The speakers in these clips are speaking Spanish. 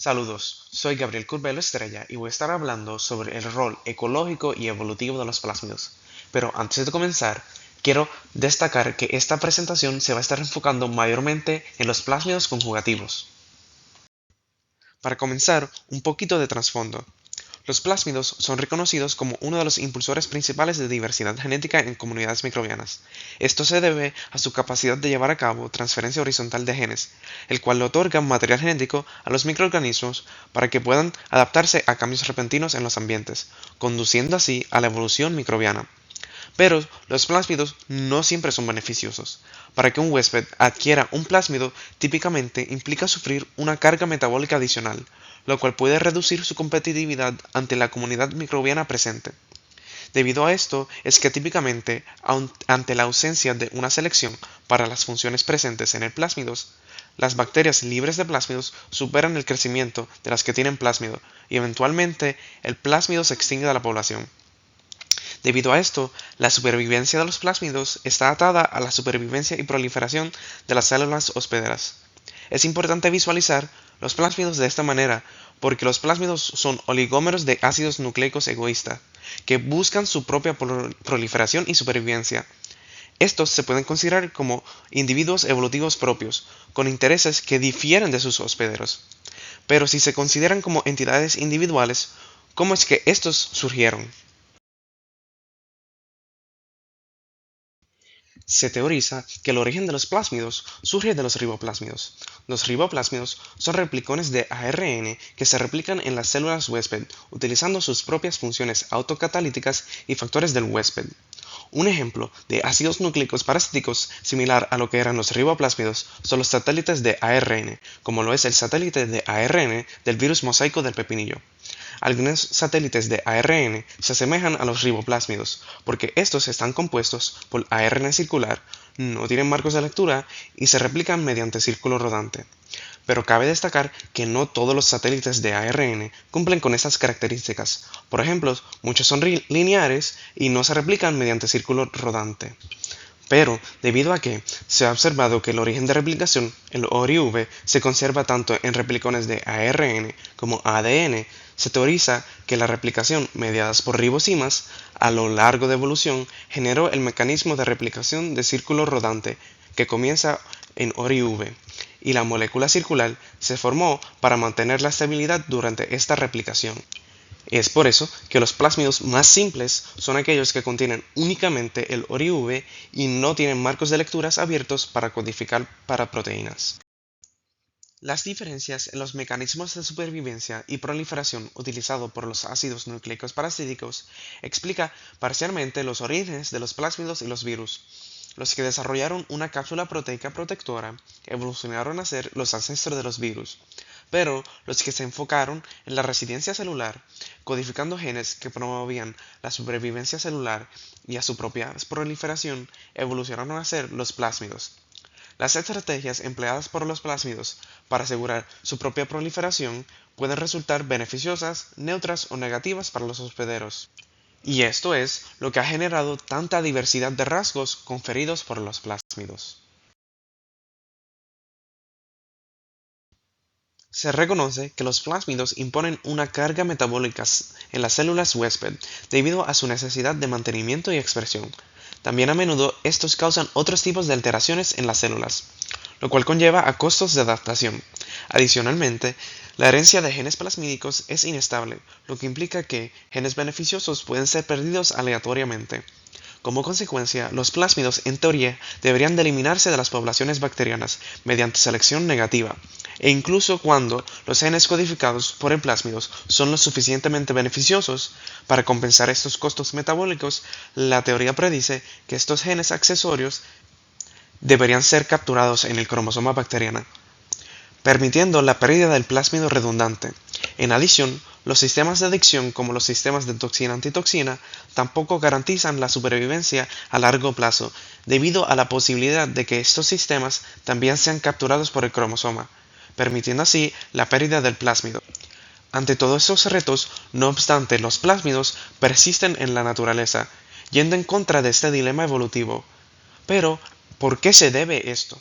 Saludos, soy Gabriel Curbelo Estrella y voy a estar hablando sobre el rol ecológico y evolutivo de los plásmidos. Pero antes de comenzar, quiero destacar que esta presentación se va a estar enfocando mayormente en los plásmidos conjugativos. Para comenzar, un poquito de trasfondo. Los plásmidos son reconocidos como uno de los impulsores principales de diversidad genética en comunidades microbianas. Esto se debe a su capacidad de llevar a cabo transferencia horizontal de genes, el cual le otorga material genético a los microorganismos para que puedan adaptarse a cambios repentinos en los ambientes, conduciendo así a la evolución microbiana. Pero los plásmidos no siempre son beneficiosos. Para que un huésped adquiera un plásmido, típicamente implica sufrir una carga metabólica adicional, lo cual puede reducir su competitividad ante la comunidad microbiana presente. Debido a esto es que típicamente, ante la ausencia de una selección para las funciones presentes en el plásmidos, las bacterias libres de plásmidos superan el crecimiento de las que tienen plásmido y eventualmente el plásmido se extingue de la población. Debido a esto, la supervivencia de los plásmidos está atada a la supervivencia y proliferación de las células hospederas. Es importante visualizar los plásmidos de esta manera porque los plásmidos son oligómeros de ácidos nucleicos egoístas que buscan su propia proliferación y supervivencia. Estos se pueden considerar como individuos evolutivos propios, con intereses que difieren de sus hospederos. Pero si se consideran como entidades individuales, ¿cómo es que estos surgieron? Se teoriza que el origen de los plásmidos surge de los riboplásmidos. Los riboplásmidos son replicones de ARN que se replican en las células huésped, utilizando sus propias funciones autocatalíticas y factores del huésped. Un ejemplo de ácidos nucleicos parasíticos similar a lo que eran los riboplásmidos son los satélites de ARN, como lo es el satélite de ARN del virus mosaico del pepinillo. Algunos satélites de ARN se asemejan a los riboplásmidos, porque estos están compuestos por ARN circular, no tienen marcos de lectura y se replican mediante círculo rodante. Pero cabe destacar que no todos los satélites de ARN cumplen con estas características. Por ejemplo, muchos son lineares y no se replican mediante círculo rodante. Pero, debido a que se ha observado que el origen de replicación, el ORI-V, se conserva tanto en replicones de ARN como ADN, se teoriza que la replicación mediadas por ribosimas a lo largo de evolución generó el mecanismo de replicación de círculo rodante que comienza en ORI-V, y la molécula circular se formó para mantener la estabilidad durante esta replicación. Es por eso que los plásmidos más simples son aquellos que contienen únicamente el ORI-V y no tienen marcos de lecturas abiertos para codificar para proteínas. Las diferencias en los mecanismos de supervivencia y proliferación utilizados por los ácidos nucleicos parasíticos explica parcialmente los orígenes de los plásmidos y los virus. Los que desarrollaron una cápsula proteica protectora evolucionaron a ser los ancestros de los virus, pero los que se enfocaron en la resiliencia celular, codificando genes que promovían la supervivencia celular y a su propia proliferación, evolucionaron a ser los plásmidos. Las estrategias empleadas por los plásmidos para asegurar su propia proliferación pueden resultar beneficiosas, neutras o negativas para los hospederos. Y esto es lo que ha generado tanta diversidad de rasgos conferidos por los plásmidos. Se reconoce que los plásmidos imponen una carga metabólica en las células huésped debido a su necesidad de mantenimiento y expresión. También a menudo estos causan otros tipos de alteraciones en las células, lo cual conlleva a costos de adaptación. Adicionalmente, la herencia de genes plasmídicos es inestable, lo que implica que genes beneficiosos pueden ser perdidos aleatoriamente. Como consecuencia, los plásmidos en teoría deberían de eliminarse de las poblaciones bacterianas mediante selección negativa, e incluso cuando los genes codificados por el plásmidos son lo suficientemente beneficiosos para compensar estos costos metabólicos, la teoría predice que estos genes accesorios deberían ser capturados en el cromosoma bacteriano, permitiendo la pérdida del plásmido redundante. En adición, los sistemas de adicción como los sistemas de toxina-antitoxina tampoco garantizan la supervivencia a largo plazo, debido a la posibilidad de que estos sistemas también sean capturados por el cromosoma, permitiendo así la pérdida del plásmido. Ante todos estos retos, no obstante, los plásmidos persisten en la naturaleza, yendo en contra de este dilema evolutivo. Pero, ¿por qué se debe esto?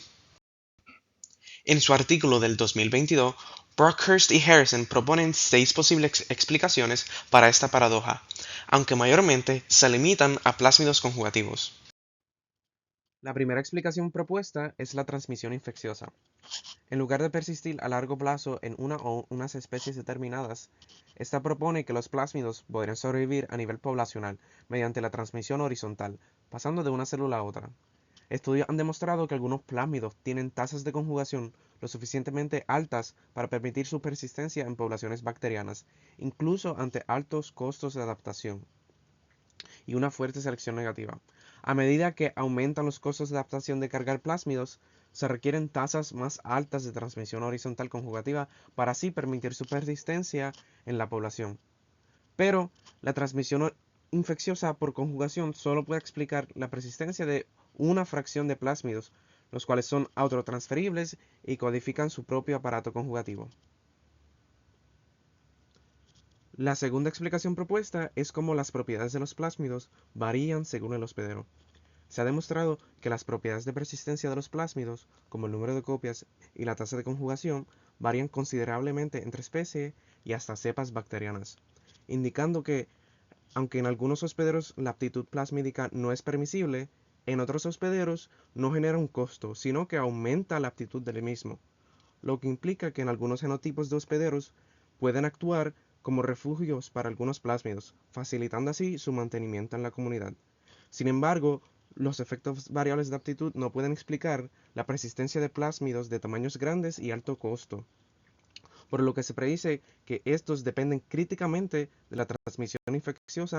En su artículo del 2022, Brockhurst y Harrison proponen 6 posibles explicaciones para esta paradoja, aunque mayormente se limitan a plásmidos conjugativos. La primera explicación propuesta es la transmisión infecciosa. En lugar de persistir a largo plazo en una o unas especies determinadas, esta propone que los plásmidos podrían sobrevivir a nivel poblacional mediante la transmisión horizontal, pasando de una célula a otra. Estudios han demostrado que algunos plásmidos tienen tasas de conjugación lo suficientemente altas para permitir su persistencia en poblaciones bacterianas, incluso ante altos costos de adaptación y una fuerte selección negativa. A medida que aumentan los costos de adaptación de cargar plásmidos, se requieren tasas más altas de transmisión horizontal conjugativa para así permitir su persistencia en la población. Pero la transmisión infecciosa por conjugación solo puede explicar la persistencia de una fracción de plásmidos, los cuales son autotransferibles y codifican su propio aparato conjugativo. La segunda explicación propuesta es cómo las propiedades de los plásmidos varían según el hospedero. Se ha demostrado que las propiedades de persistencia de los plásmidos, como el número de copias y la tasa de conjugación, varían considerablemente entre especies y hasta cepas bacterianas, indicando que, aunque en algunos hospederos la aptitud plasmídica no es permisible, en otros hospederos no genera un costo, sino que aumenta la aptitud del mismo, lo que implica que en algunos genotipos de hospederos pueden actuar como refugios para algunos plásmidos, facilitando así su mantenimiento en la comunidad. Sin embargo, los efectos variables de aptitud no pueden explicar la persistencia de plásmidos de tamaños grandes y alto costo, por lo que se predice que estos dependen críticamente de la transmisión infecciosa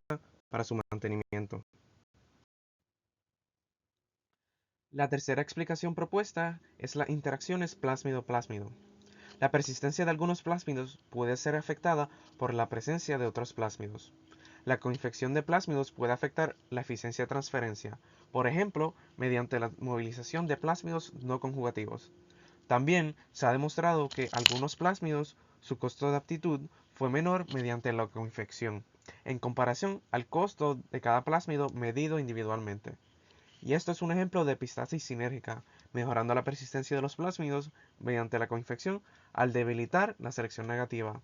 para su mantenimiento. La tercera explicación propuesta es las interacciones plásmido-plásmido. La persistencia de algunos plásmidos puede ser afectada por la presencia de otros plásmidos. La coinfección de plásmidos puede afectar la eficiencia de transferencia, por ejemplo, mediante la movilización de plásmidos no conjugativos. También se ha demostrado que algunos plásmidos, su costo de aptitud fue menor mediante la coinfección, en comparación al costo de cada plásmido medido individualmente. Y esto es un ejemplo de epistasis sinérgica, mejorando la persistencia de los plásmidos mediante la coinfección al debilitar la selección negativa.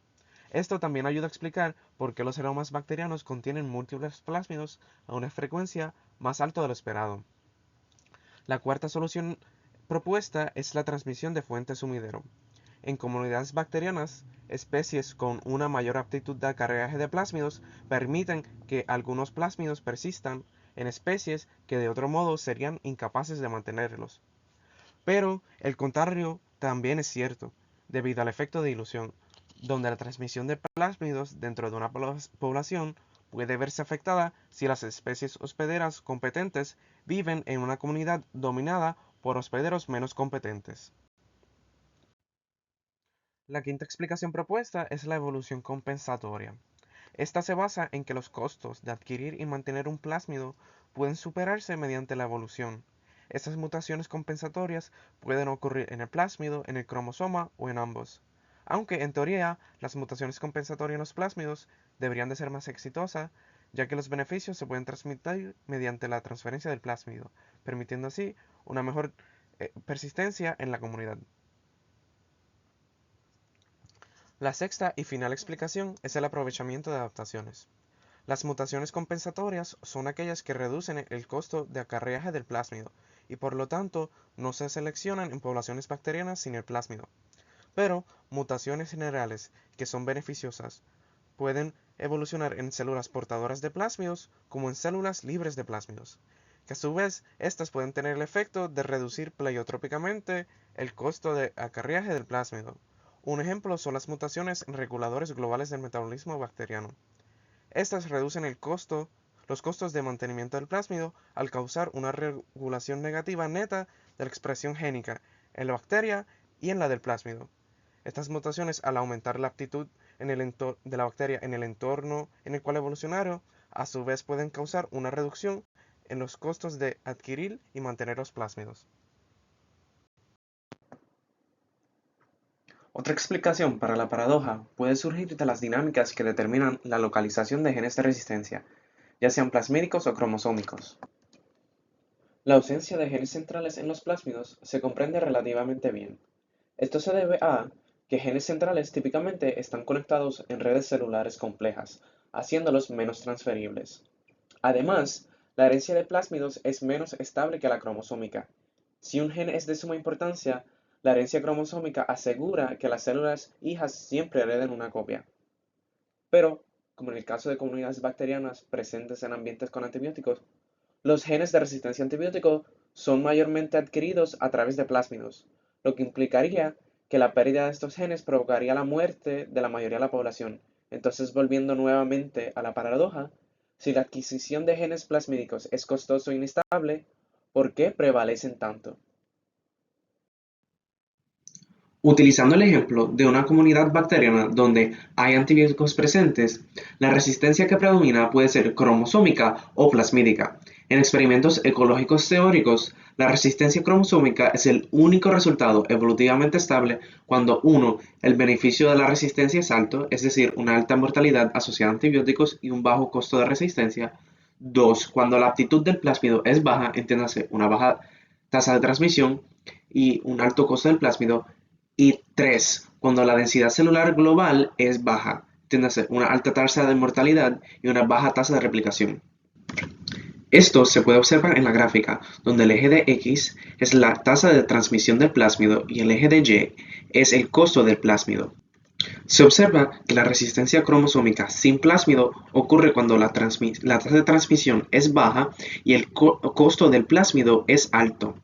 Esto también ayuda a explicar por qué los aromas bacterianos contienen múltiples plásmidos a una frecuencia más alta de lo esperado. La cuarta solución propuesta es la transmisión de fuente sumidero. En comunidades bacterianas, especies con una mayor aptitud de acarreaje de plásmidos permiten que algunos plásmidos persistan en especies que de otro modo serían incapaces de mantenerlos. Pero el contrario también es cierto, debido al efecto de dilución, donde la transmisión de plásmidos dentro de una población puede verse afectada si las especies hospederas competentes viven en una comunidad dominada por hospederos menos competentes. La quinta explicación propuesta es la evolución compensatoria. Esta se basa en que los costos de adquirir y mantener un plásmido pueden superarse mediante la evolución. Estas mutaciones compensatorias pueden ocurrir en el plásmido, en el cromosoma o en ambos. Aunque en teoría las mutaciones compensatorias en los plásmidos deberían de ser más exitosas, ya que los beneficios se pueden transmitir mediante la transferencia del plásmido, permitiendo así una mejor persistencia en la comunidad. La sexta y final explicación es el aprovechamiento de adaptaciones. Las mutaciones compensatorias son aquellas que reducen el costo de acarreaje del plásmido y por lo tanto no se seleccionan en poblaciones bacterianas sin el plásmido. Pero mutaciones generales que son beneficiosas pueden evolucionar en células portadoras de plásmidos como en células libres de plásmidos, que a su vez estas pueden tener el efecto de reducir pleiotrópicamente el costo de acarreaje del plásmido. Un ejemplo son las mutaciones en reguladores globales del metabolismo bacteriano. Estas reducen los costos de mantenimiento del plásmido al causar una regulación negativa neta de la expresión génica en la bacteria y en la del plásmido. Estas mutaciones, al aumentar la aptitud de la bacteria en el entorno en el cual evolucionaron, a su vez pueden causar una reducción en los costos de adquirir y mantener los plásmidos. Otra explicación para la paradoja puede surgir de las dinámicas que determinan la localización de genes de resistencia, ya sean plasmídicos o cromosómicos. La ausencia de genes centrales en los plásmidos se comprende relativamente bien. Esto se debe a que genes centrales típicamente están conectados en redes celulares complejas, haciéndolos menos transferibles. Además, la herencia de plásmidos es menos estable que la cromosómica. Si un gen es de suma importancia, la herencia cromosómica asegura que las células hijas siempre hereden una copia. Pero, como en el caso de comunidades bacterianas presentes en ambientes con antibióticos, los genes de resistencia a antibióticos son mayormente adquiridos a través de plásmidos, lo que implicaría que la pérdida de estos genes provocaría la muerte de la mayoría de la población. Entonces, volviendo nuevamente a la paradoja, si la adquisición de genes plasmídicos es costoso e inestable, ¿por qué prevalecen tanto? Utilizando el ejemplo de una comunidad bacteriana donde hay antibióticos presentes, la resistencia que predomina puede ser cromosómica o plasmídica. En experimentos ecológicos teóricos, la resistencia cromosómica es el único resultado evolutivamente estable cuando uno, el beneficio de la resistencia es alto, es decir, una alta mortalidad asociada a antibióticos y un bajo costo de resistencia. 2, cuando la aptitud del plásmido es baja, entiéndase, una baja tasa de transmisión y un alto costo del plásmido. Y 3, cuando la densidad celular global es baja, tiende a ser una alta tasa de mortalidad y una baja tasa de replicación. Esto se puede observar en la gráfica, donde el eje de X es la tasa de transmisión del plásmido y el eje de Y es el costo del plásmido. Se observa que la resistencia cromosómica sin plásmido ocurre cuando la tasa de transmisión es baja y el costo del plásmido es alto.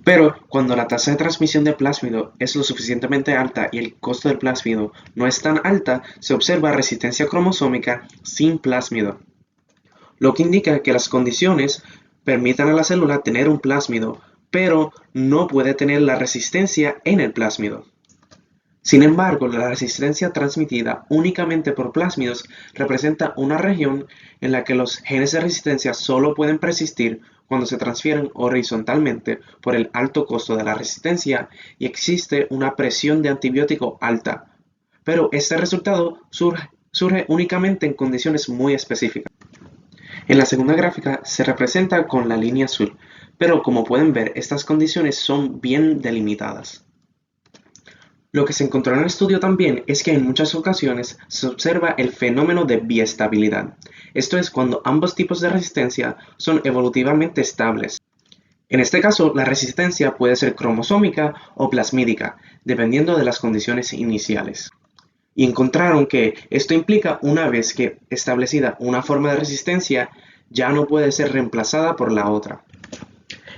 Pero cuando la tasa de transmisión de plásmido es lo suficientemente alta y el costo del plásmido no es tan alta, se observa resistencia cromosómica sin plásmido, lo que indica que las condiciones permitan a la célula tener un plásmido, pero no puede tener la resistencia en el plásmido. Sin embargo, la resistencia transmitida únicamente por plásmidos representa una región en la que los genes de resistencia solo pueden persistir cuando se transfieren horizontalmente por el alto costo de la resistencia y existe una presión de antibiótico alta. Pero este resultado surge únicamente en condiciones muy específicas. En la segunda gráfica se representa con la línea azul, pero como pueden ver, estas condiciones son bien delimitadas. Lo que se encontró en el estudio también es que en muchas ocasiones se observa el fenómeno de biestabilidad. Esto es cuando ambos tipos de resistencia son evolutivamente estables. En este caso, la resistencia puede ser cromosómica o plasmídica, dependiendo de las condiciones iniciales. Y encontraron que esto implica una vez que establecida una forma de resistencia, ya no puede ser reemplazada por la otra.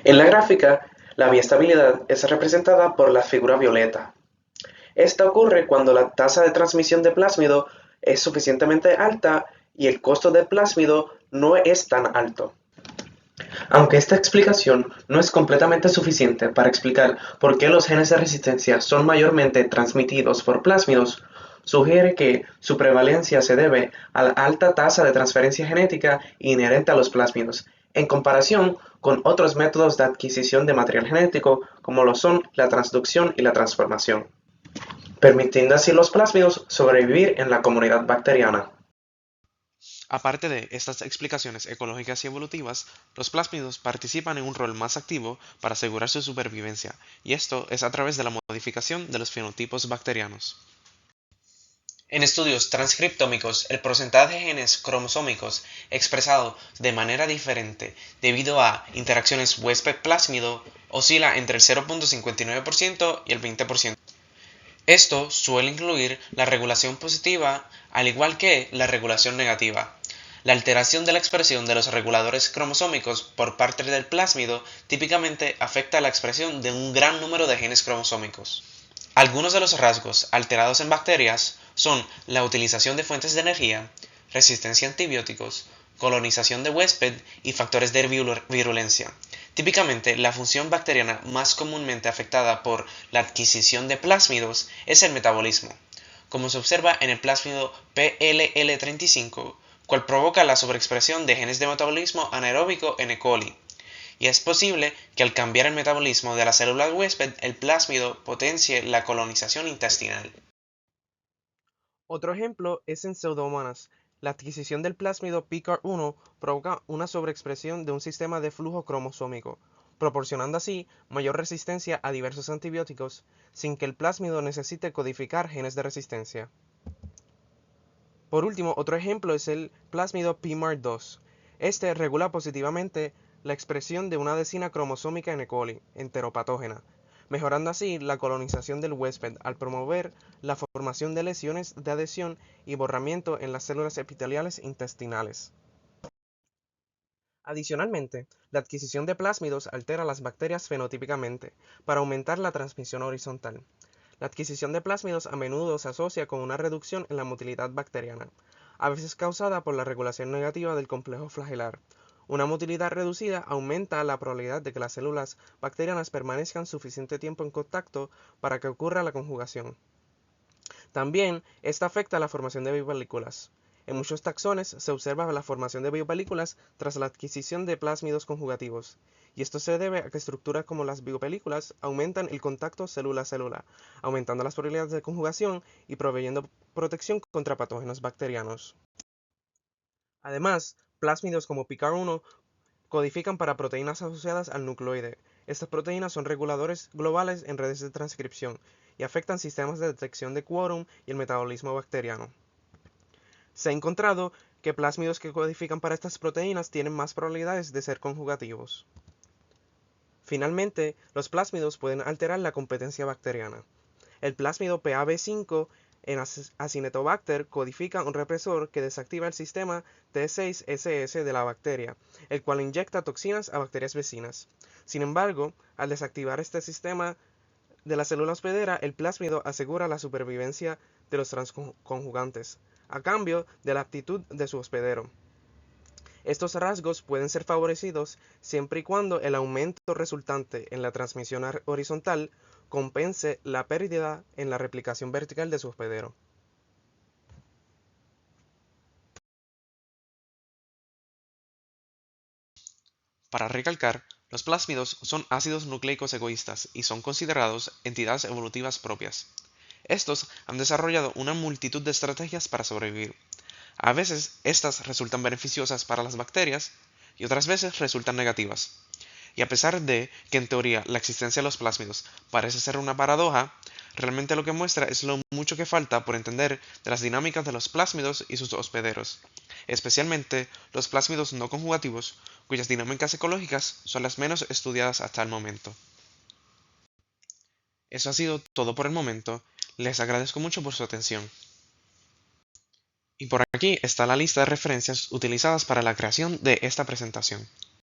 En la gráfica, la biestabilidad es representada por la figura violeta. Esta ocurre cuando la tasa de transmisión de plásmido es suficientemente alta y el costo del plásmido no es tan alto. Aunque esta explicación no es completamente suficiente para explicar por qué los genes de resistencia son mayormente transmitidos por plásmidos, sugiere que su prevalencia se debe a la alta tasa de transferencia genética inherente a los plásmidos, en comparación con otros métodos de adquisición de material genético como lo son la transducción y la transformación, permitiendo así los plásmidos sobrevivir en la comunidad bacteriana. Aparte de estas explicaciones ecológicas y evolutivas, los plásmidos participan en un rol más activo para asegurar su supervivencia, y esto es a través de la modificación de los fenotipos bacterianos. En estudios transcriptómicos, el porcentaje de genes cromosómicos expresado de manera diferente debido a interacciones huésped-plásmido oscila entre el 0.59% y el 20%. Esto suele incluir la regulación positiva al igual que la regulación negativa. La alteración de la expresión de los reguladores cromosómicos por parte del plásmido típicamente afecta la expresión de un gran número de genes cromosómicos. Algunos de los rasgos alterados en bacterias son la utilización de fuentes de energía, resistencia a antibióticos, colonización de huésped y factores de virulencia. Típicamente, la función bacteriana más comúnmente afectada por la adquisición de plásmidos es el metabolismo, como se observa en el plásmido PLL35, cual provoca la sobreexpresión de genes de metabolismo anaeróbico en E. coli, y es posible que al cambiar el metabolismo de las células huésped, el plásmido potencie la colonización intestinal. Otro ejemplo es en Pseudomonas. La adquisición del plásmido PCAR1 provoca una sobreexpresión de un sistema de flujo cromosómico, proporcionando así mayor resistencia a diversos antibióticos sin que el plásmido necesite codificar genes de resistencia. Por último, otro ejemplo es el plásmido PMAR2. Este regula positivamente la expresión de una adhesina cromosómica en E. coli, enteropatógena, mejorando así la colonización del huésped al promover la formación de lesiones de adhesión y borramiento en las células epiteliales intestinales. Adicionalmente, la adquisición de plásmidos altera las bacterias fenotípicamente para aumentar la transmisión horizontal. La adquisición de plásmidos a menudo se asocia con una reducción en la motilidad bacteriana, a veces causada por la regulación negativa del complejo flagelar. Una motilidad reducida aumenta la probabilidad de que las células bacterianas permanezcan suficiente tiempo en contacto para que ocurra la conjugación. También, esta afecta la formación de biopelículas. En muchos taxones se observa la formación de biopelículas tras la adquisición de plásmidos conjugativos, y esto se debe a que estructuras como las biopelículas aumentan el contacto célula-célula, aumentando las probabilidades de conjugación y proveyendo protección contra patógenos bacterianos. Además, plásmidos como PICAR1 codifican para proteínas asociadas al nucleoide. Estas proteínas son reguladores globales en redes de transcripción y afectan sistemas de detección de quórum y el metabolismo bacteriano. Se ha encontrado que plásmidos que codifican para estas proteínas tienen más probabilidades de ser conjugativos. Finalmente, los plásmidos pueden alterar la competencia bacteriana. El plásmido PAB5 en Acinetobacter codifica un represor que desactiva el sistema T6SS de la bacteria, el cual inyecta toxinas a bacterias vecinas. Sin embargo, al desactivar este sistema de la célula hospedera, el plásmido asegura la supervivencia de los transconjugantes, a cambio de la aptitud de su hospedero. Estos rasgos pueden ser favorecidos siempre y cuando el aumento resultante en la transmisión horizontal compense la pérdida en la replicación vertical de su hospedero. Para recalcar, los plásmidos son ácidos nucleicos egoístas y son considerados entidades evolutivas propias. Estos han desarrollado una multitud de estrategias para sobrevivir. A veces estas resultan beneficiosas para las bacterias y otras veces resultan negativas. Y a pesar de que en teoría la existencia de los plásmidos parece ser una paradoja, realmente lo que muestra es lo mucho que falta por entender de las dinámicas de los plásmidos y sus hospederos, especialmente los plásmidos no conjugativos, cuyas dinámicas ecológicas son las menos estudiadas hasta el momento. Eso ha sido todo por el momento, les agradezco mucho por su atención. Y por aquí está la lista de referencias utilizadas para la creación de esta presentación.